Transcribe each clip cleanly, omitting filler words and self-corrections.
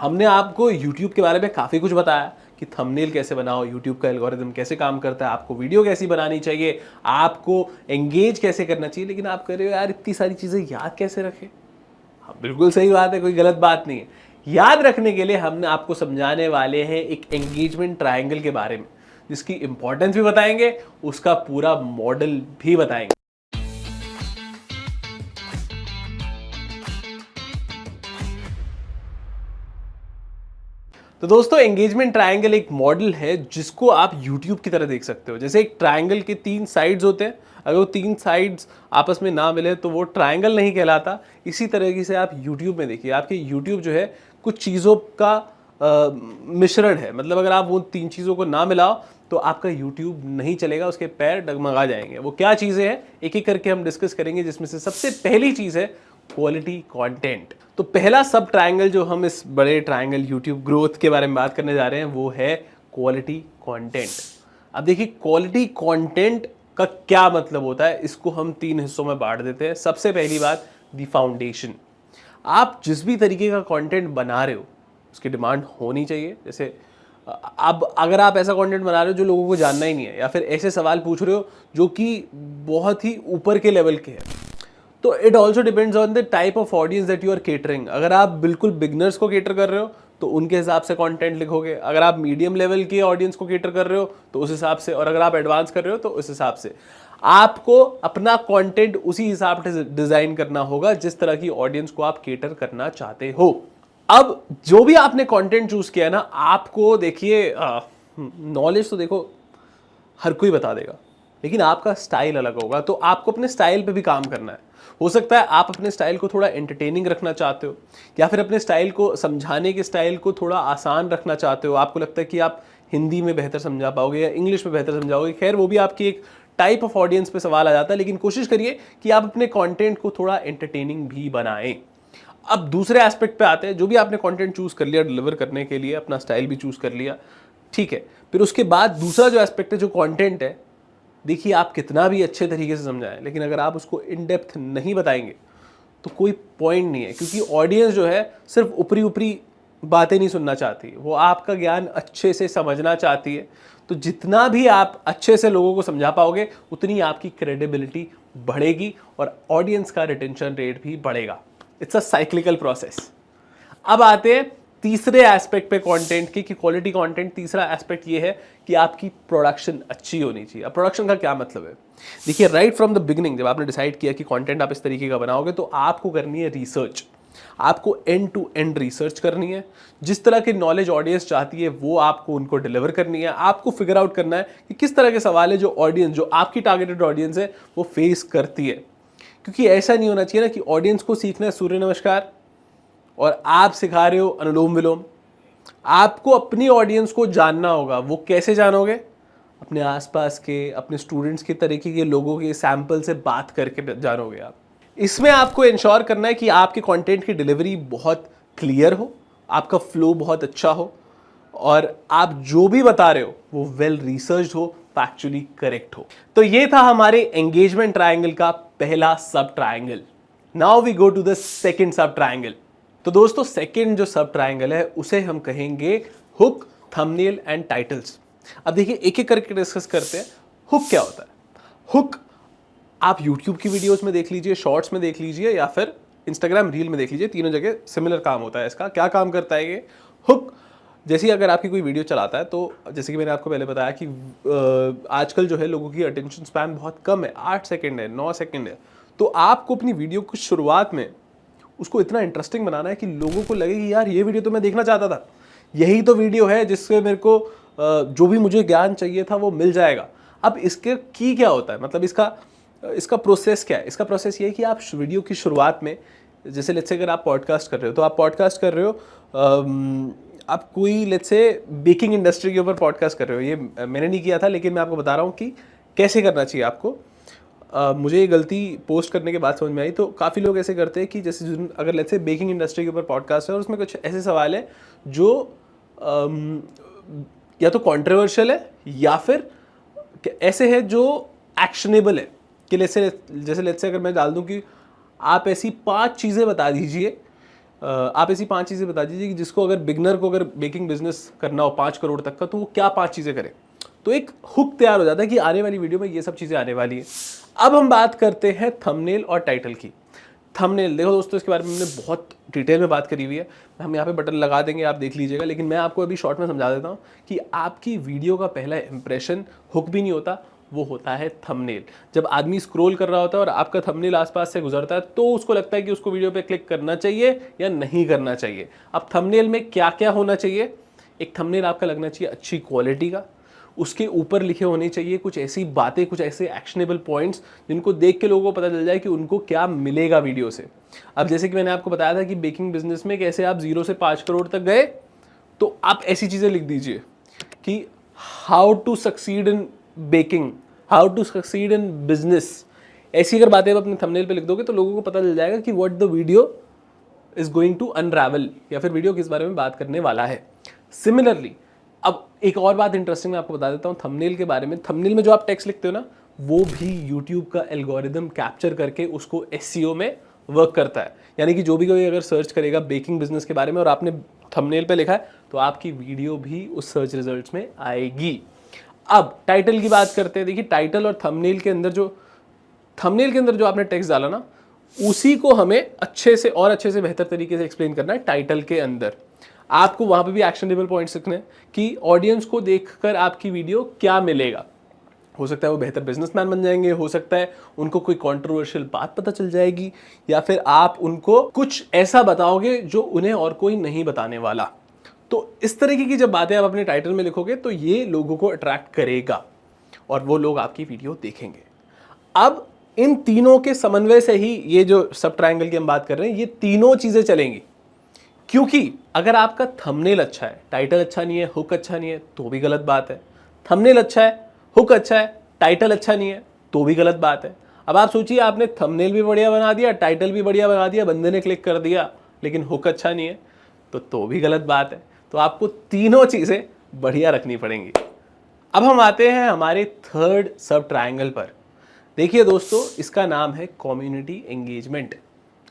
हमने आपको YouTube के बारे में काफ़ी कुछ बताया कि थंबनेल कैसे बनाओ, YouTube का एल्गोरिदम कैसे काम करता है, आपको वीडियो कैसी बनानी चाहिए, आपको एंगेज कैसे करना चाहिए। लेकिन आप कह रहे हो यार इतनी सारी चीज़ें याद कैसे रखें। हाँ, बिल्कुल सही बात है, कोई गलत बात नहीं है। याद रखने के लिए हमने आपको समझाने वाले हैं एक एंगेजमेंट ट्रायंगल के बारे में, जिसकी इंपॉर्टेंस भी बताएंगे, उसका पूरा मॉडल भी बताएंगे। तो दोस्तों, एंगेजमेंट ट्रायंगल एक मॉडल है जिसको आप YouTube की तरह देख सकते हो। जैसे एक ट्रायंगल के 3 साइड्स होते हैं, अगर वो 3 साइड्स आपस में ना मिले तो वो ट्रायंगल नहीं कहलाता। इसी तरीके से आप YouTube में देखिए, आपके YouTube जो है कुछ चीज़ों का मिश्रण है। मतलब अगर आप वो 3 चीज़ों को ना मिलाओ तो आपका YouTube नहीं चलेगा, उसके पैर डगमगा जाएंगे। वो क्या चीज़ें हैं एक एक करके हम डिस्कस करेंगे, जिसमें से सबसे पहली चीज़ है क्वालिटी कंटेंट। तो पहला सब ट्रायंगल जो हम इस बड़े ट्रायंगल YouTube ग्रोथ के बारे में बात करने जा रहे हैं वो है क्वालिटी कंटेंट। अब देखिए, क्वालिटी कंटेंट का क्या मतलब होता है, इसको हम 3 हिस्सों में बांट देते हैं। सबसे पहली बात, द फाउंडेशन। आप जिस भी तरीके का कंटेंट बना रहे हो उसकी डिमांड होनी चाहिए। जैसे अब अगर आप ऐसा कंटेंट बना रहे हो जो लोगों को जानना ही नहीं है, या फिर ऐसे सवाल पूछ रहे हो जो कि बहुत ही ऊपर के लेवल के हैं, तो it also depends on the type of audience that you are catering. अगर आप बिल्कुल बिगनर्स को केटर कर रहे हो तो उनके हिसाब से कंटेंट लिखोगे। अगर आप मीडियम लेवल के ऑडियंस को केटर कर रहे हो तो उस हिसाब से, और अगर आप एडवांस कर रहे हो तो उस हिसाब से। आपको अपना कंटेंट उसी हिसाब से डिजाइन करना होगा जिस तरह की ऑडियंस को आप केटर करना चाहते हो। अब जो भी आपने कंटेंट चूज किया ना, आपको देखिए, नॉलेज तो देखो हर कोई बता देगा, लेकिन आपका स्टाइल अलग होगा। तो आपको अपने स्टाइल पे भी काम करना है। हो सकता है आप अपने स्टाइल को थोड़ा एंटरटेनिंग रखना चाहते हो, या फिर अपने स्टाइल को समझाने के स्टाइल को थोड़ा आसान रखना चाहते हो। आपको लगता है कि आप हिंदी में बेहतर समझा पाओगे या इंग्लिश में बेहतर समझाओगे। खैर, वो भी आपकी एक टाइप ऑफ ऑडियंस पे सवाल आ जाता है, लेकिन कोशिश करिए कि आप अपने कंटेंट को थोड़ा एंटरटेनिंग भी बनाएं। अब दूसरे एस्पेक्ट पे आते हैं। जो भी आपने कंटेंट चूज कर लिया डिलीवर करने के लिए, अपना स्टाइल भी चूज कर लिया, ठीक है। फिर उसके बाद दूसरा जो एस्पेक्ट है, जो कंटेंट है, देखिए आप कितना भी अच्छे तरीके से समझाएं, लेकिन अगर आप उसको इन डेप्थ नहीं बताएंगे तो कोई पॉइंट नहीं है। क्योंकि ऑडियंस जो है सिर्फ ऊपरी ऊपरी बातें नहीं सुनना चाहती, वो आपका ज्ञान अच्छे से समझना चाहती है। तो जितना भी आप अच्छे से लोगों को समझा पाओगे, उतनी आपकी क्रेडिबिलिटी बढ़ेगी और ऑडियंस का रिटेंशन रेट भी बढ़ेगा। It's a cyclical process. अब आते हैं तीसरे एस्पेक्ट पे कंटेंट की, कि क्वालिटी कंटेंट। तीसरा एस्पेक्ट ये है कि आपकी प्रोडक्शन अच्छी होनी चाहिए। अब प्रोडक्शन का क्या मतलब है, देखिए राइट फ्रॉम द बिगिनिंग जब आपने डिसाइड किया कि कंटेंट आप इस तरीके का बनाओगे, तो आपको करनी है रिसर्च। आपको एंड टू एंड रिसर्च करनी है। जिस तरह की नॉलेज ऑडियंस चाहती है वो आपको उनको डिलीवर करनी है। आपको फिगर आउट करना है कि किस तरह के सवाल है जो ऑडियंस, जो आपकी टारगेटेड ऑडियंस है, वो फेस करती है। क्योंकि ऐसा नहीं होना चाहिए ना कि ऑडियंस को सीखना है सूर्य नमस्कार और आप सिखा रहे हो अनुलोम विलोम। आपको अपनी ऑडियंस को जानना होगा। वो कैसे जानोगे, अपने आसपास के, अपने स्टूडेंट्स के तरीके के लोगों के सैंपल से बात करके जानोगे आप। इसमें आपको इंश्योर करना है कि आपके कंटेंट की डिलीवरी बहुत क्लियर हो, आपका फ्लो बहुत अच्छा हो, और आप जो भी बता रहे हो वो वेल रिसर्च्ड हो, फैक्चुअली करेक्ट हो। तो ये था हमारे एंगेजमेंट ट्रायंगल का पहला sub triangle. Now we go to the second sub triangle. तो दोस्तों, सेकंड जो सब ट्रायंगल है उसे हम कहेंगे हुक, थंबनेल एंड टाइटल्स। अब देखिए एक एक करके डिस्कस करते हैं। हुक क्या होता है? हुक आप YouTube की वीडियोस में देख लीजिए, शॉर्ट्स में देख लीजिए, या फिर Instagram रील में देख लीजिए, तीनों जगह सिमिलर काम होता है इसका। क्या काम करता है ये हुक? जैसे अगर आपकी कोई वीडियो चलाता है, तो जैसे कि मैंने आपको पहले बताया कि आजकल जो है लोगों की अटेंशन स्पैन बहुत कम है, 8 सेकंड है, 9 सेकंड है। तो आपको अपनी वीडियो की शुरुआत में उसको इतना इंटरेस्टिंग बनाना है कि लोगों को लगे कि यार ये वीडियो तो मैं देखना चाहता था, यही तो वीडियो है जिससे मेरे को जो भी मुझे ज्ञान चाहिए था वो मिल जाएगा। अब इसके की क्या होता है, मतलब इसका प्रोसेस क्या है? इसका प्रोसेस ये है कि आप वीडियो की शुरुआत में, जैसे लेट्स से अगर आप पॉडकास्ट कर रहे हो, तो आप पॉडकास्ट कर रहे हो, आप कोई लेट्स से बेकिंग इंडस्ट्री के ऊपर पॉडकास्ट कर रहे हो। ये मैंने नहीं किया था, लेकिन मैं आपको बता रहा हूँ कि कैसे करना चाहिए आपको। मुझे ये गलती पोस्ट करने के बाद समझ में आई। तो काफ़ी लोग ऐसे करते हैं कि जैसे अगर लेट्स से बेकिंग इंडस्ट्री के ऊपर पॉडकास्ट है और उसमें कुछ ऐसे सवाल है जो या तो कंट्रोवर्शियल है या फिर ऐसे है जो एक्शनेबल है। कि जैसे लेट्स से अगर मैं डाल दूं कि आप ऐसी 5 चीज़ें बता दीजिए आप ऐसी 5 चीज़ें बता दीजिए कि जिसको अगर बिगनर को अगर बेकिंग बिजनेस करना हो 5 करोड़ तक का, तो वो क्या 5 चीज़ें करे। तो एक हुक तैयार हो जाता है कि आने वाली वीडियो में ये सब चीज़ें आने वाली है। अब हम बात करते हैं थंबनेल और टाइटल की। थंबनेल देखो दोस्तों, इसके बारे में हमने बहुत डिटेल में बात करी हुई है, हम यहाँ पे बटन लगा देंगे, आप देख लीजिएगा, लेकिन मैं आपको अभी शॉर्ट में समझा देता हूँ कि आपकी वीडियो का पहला इंप्रेशन हुक भी नहीं होता, वो होता है थंबनेल। जब आदमी स्क्रॉल कर रहा होता है और आपका थंबनेल आसपास से गुजरता है तो उसको लगता है कि उसको वीडियो पे क्लिक करना चाहिए या नहीं करना चाहिए। अब थंबनेल में क्या क्या होना चाहिए? एक थंबनेल आपका लगना चाहिए अच्छी क्वालिटी का, उसके ऊपर लिखे होने चाहिए कुछ ऐसी बातें, कुछ ऐसे एक्शनेबल पॉइंट्स जिनको देख के लोगों को पता चल जाए कि उनको क्या मिलेगा वीडियो से। अब जैसे कि मैंने आपको बताया था कि बेकिंग बिजनेस में कैसे आप 0 से 5 करोड़ तक गए, तो आप ऐसी चीज़ें लिख दीजिए कि how to succeed in baking, how to succeed in business. ऐसी अगर बातें आप अपने थंबनेल पे लिख दोगे तो लोगों को पता चल जाएगा कि what the video is going to unravel, या फिर वीडियो किस बारे में बात करने वाला है। सिमिलरली अब एक और बात इंटरेस्टिंग मैं आपको बता देता हूँ थंबनेल के बारे में। थंबनेल में जो आप टेक्स्ट लिखते हो ना, वो भी यूट्यूब का एल्गोरिदम कैप्चर करके उसको एसईओ में वर्क करता है। यानी कि जो भी कोई अगर सर्च करेगा बेकिंग बिजनेस के बारे में और आपने थंबनेल पे लिखा है, तो आपकी वीडियो भी उस सर्च रिजल्ट्स में आएगी। अब टाइटल की बात करते हैं। देखिए टाइटल और थंबनेल के अंदर जो आपने टेक्स्ट डाला ना, उसी को हमें अच्छे से बेहतर तरीके से एक्सप्लेन करना है टाइटल के अंदर। आपको वहां पे भी एक्शनेबल पॉइंट्स लिखने हैं कि ऑडियंस को देखकर आपकी वीडियो क्या मिलेगा। हो सकता है वो बेहतर बिजनेसमैन बन जाएंगे, हो सकता है उनको कोई कंट्रोवर्शियल बात पता चल जाएगी, या फिर आप उनको कुछ ऐसा बताओगे जो उन्हें और कोई नहीं बताने वाला। तो इस तरीके की जब बातें आप अपने टाइटल में लिखोगे तो ये लोगों को अट्रैक्ट करेगा और वो लोग आपकी वीडियो देखेंगे। अब इन तीनों के समन्वय से ही ये जो सब ट्रायंगल की हम बात कर रहे हैं, ये तीनों चीजें चलेंगी। क्योंकि अगर आपका थंबनेल अच्छा है, टाइटल अच्छा नहीं है, हुक अच्छा नहीं है, तो भी गलत बात है। थंबनेल अच्छा है, हुक अच्छा है, टाइटल अच्छा नहीं है, तो भी गलत बात है। अब आप सोचिए, आपने थंबनेल भी बढ़िया बना दिया, टाइटल भी बढ़िया बना दिया, बंदे ने क्लिक कर दिया, लेकिन हुक अच्छा नहीं है, तो भी गलत बात है। तो आपको तीनों चीजें बढ़िया रखनी पड़ेंगी। अब हम आते हैं हमारे थर्ड सब ट्रायंगल पर। देखिए दोस्तों, इसका नाम है कम्युनिटी एंगेजमेंट।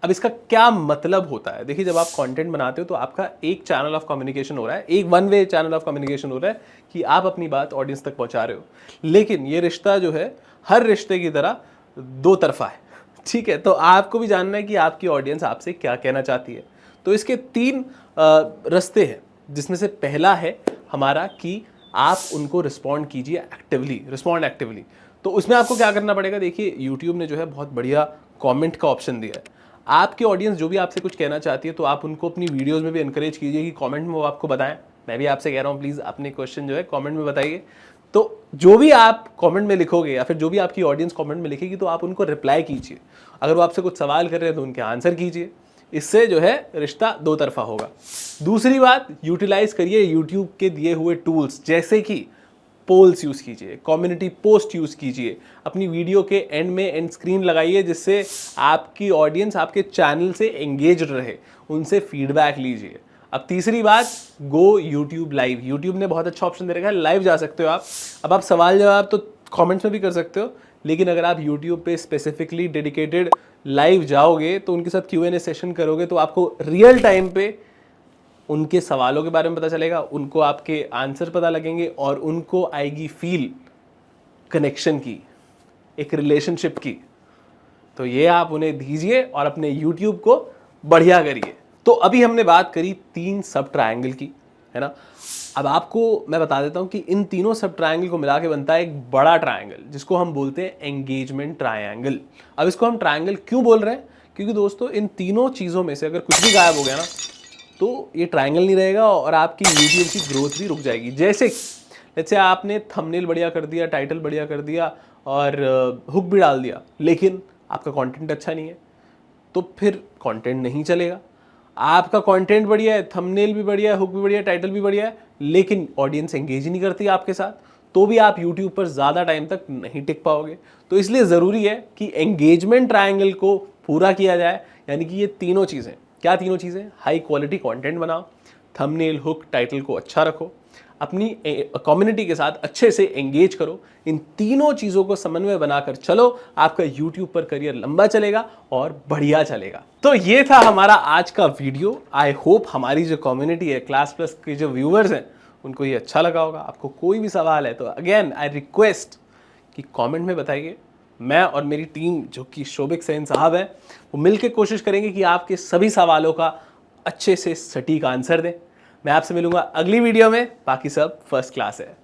अब इसका क्या मतलब होता है? देखिए, जब आप कंटेंट बनाते हो तो आपका एक चैनल ऑफ कम्युनिकेशन हो रहा है, एक one way channel of communication हो रहा है कि आप अपनी बात ऑडियंस तक पहुंचा रहे हो। लेकिन ये रिश्ता जो है, हर रिश्ते की तरह दो तरफा है, ठीक है? तो आपको भी जानना है कि आपकी ऑडियंस आपसे क्या कहना चाहती है। तो इसके 3 रास्ते हैं, जिसमें से पहला है हमारा कि आप उनको रिस्पॉन्ड कीजिए एक्टिवली, रिस्पॉन्ड एक्टिवली। तो उसमें आपको क्या करना पड़ेगा? देखिए, यूट्यूब ने जो है बहुत बढ़िया कमेंट का ऑप्शन दिया है। आपकी ऑडियंस जो भी आपसे कुछ कहना चाहती है, तो आप उनको अपनी वीडियोस में भी एनकरेज कीजिए कि कमेंट में वो आपको बताएं। मैं भी आपसे कह रहा हूँ, प्लीज़ अपने क्वेश्चन जो है कमेंट में बताइए। तो जो भी आप कमेंट में लिखोगे या फिर जो भी आपकी ऑडियंस कमेंट में लिखेगी, तो आप उनको रिप्लाई कीजिए। अगर वो आपसे कुछ सवाल कर रहे हैं तो उनके आंसर कीजिए। इससे जो है रिश्ता दो तरफा होगा। दूसरी बात, यूटिलाइज करिए यूट्यूब के दिए हुए टूल्स, जैसे कि पोल्स यूज़ कीजिए, कम्युनिटी पोस्ट यूज़ कीजिए, अपनी वीडियो के एंड में एंड स्क्रीन लगाइए, जिससे आपकी ऑडियंस आपके चैनल से एंगेज रहे, उनसे फीडबैक लीजिए। अब तीसरी बात, गो यूट्यूब लाइव। यूट्यूब ने बहुत अच्छा ऑप्शन दे रखा है, लाइव जा सकते हो आप। अब आप सवाल जवाब तो कमेंट्स में भी कर सकते हो, लेकिन अगर आप यूट्यूब पे स्पेसिफिकली डेडिकेटेड लाइव जाओगे, तो उनके साथ Q&A सेशन करोगे, तो आपको रियल टाइम पे उनके सवालों के बारे में पता चलेगा, उनको आपके आंसर पता लगेंगे और उनको आएगी फील कनेक्शन की, एक रिलेशनशिप की। तो ये आप उन्हें दीजिए और अपने YouTube को बढ़िया करिए। तो अभी हमने बात करी 3 सब ट्रायंगल की, है ना? अब आपको मैं बता देता हूं कि इन तीनों सब ट्रायंगल को मिला के बनता है एक बड़ा ट्रायंगल, जिसको हम बोलते हैं एंगेजमेंट ट्रायंगल। अब इसको हम ट्रायंगल क्यों बोल रहे हैं? क्योंकि दोस्तों, इन तीनों चीज़ों में से अगर कुछ भी गायब हो गया ना, तो ये ट्रायंगल नहीं रहेगा और आपकी यूट्यूब की ग्रोथ भी रुक जाएगी। जैसे आपने थंबनेल बढ़िया कर दिया, टाइटल बढ़िया कर दिया और हुक भी डाल दिया, लेकिन आपका कंटेंट अच्छा नहीं है, तो फिर कंटेंट नहीं चलेगा। आपका कंटेंट बढ़िया है, थंबनेल भी बढ़िया है, हुक भी बढ़िया है, टाइटल भी बढ़िया है, लेकिन ऑडियंस एंगेज ही नहीं करती आपके साथ, तो भी आप यूट्यूब पर ज़्यादा टाइम तक नहीं टिक पाओगे। तो इसलिए ज़रूरी है कि एंगेजमेंट ट्रायंगल को पूरा किया जाए। यानी कि ये तीनों चीज़ें, क्या तीनों चीज़ें? हाई क्वालिटी कंटेंट बनाओ, थंबनेल, हुक, टाइटल को अच्छा रखो, अपनी कम्युनिटी के साथ अच्छे से एंगेज करो। इन तीनों चीज़ों को समन्वय बनाकर चलो, आपका यूट्यूब पर करियर लंबा चलेगा और बढ़िया चलेगा। तो ये था हमारा आज का वीडियो। आई होप हमारी जो कम्युनिटी है, क्लास प्लस के जो व्यूअर्स हैं, उनको ये अच्छा लगा होगा। आपको कोई भी सवाल है तो अगेन आई रिक्वेस्ट कि कमेंट में बताइए। मैं और मेरी टीम जो कि शोभिक सेन साहब हैं, वो मिलकर कोशिश करेंगे कि आपके सभी सवालों का अच्छे से सटीक आंसर दें। मैं आपसे मिलूंगा अगली वीडियो में। बाकी सब फर्स्ट क्लास है।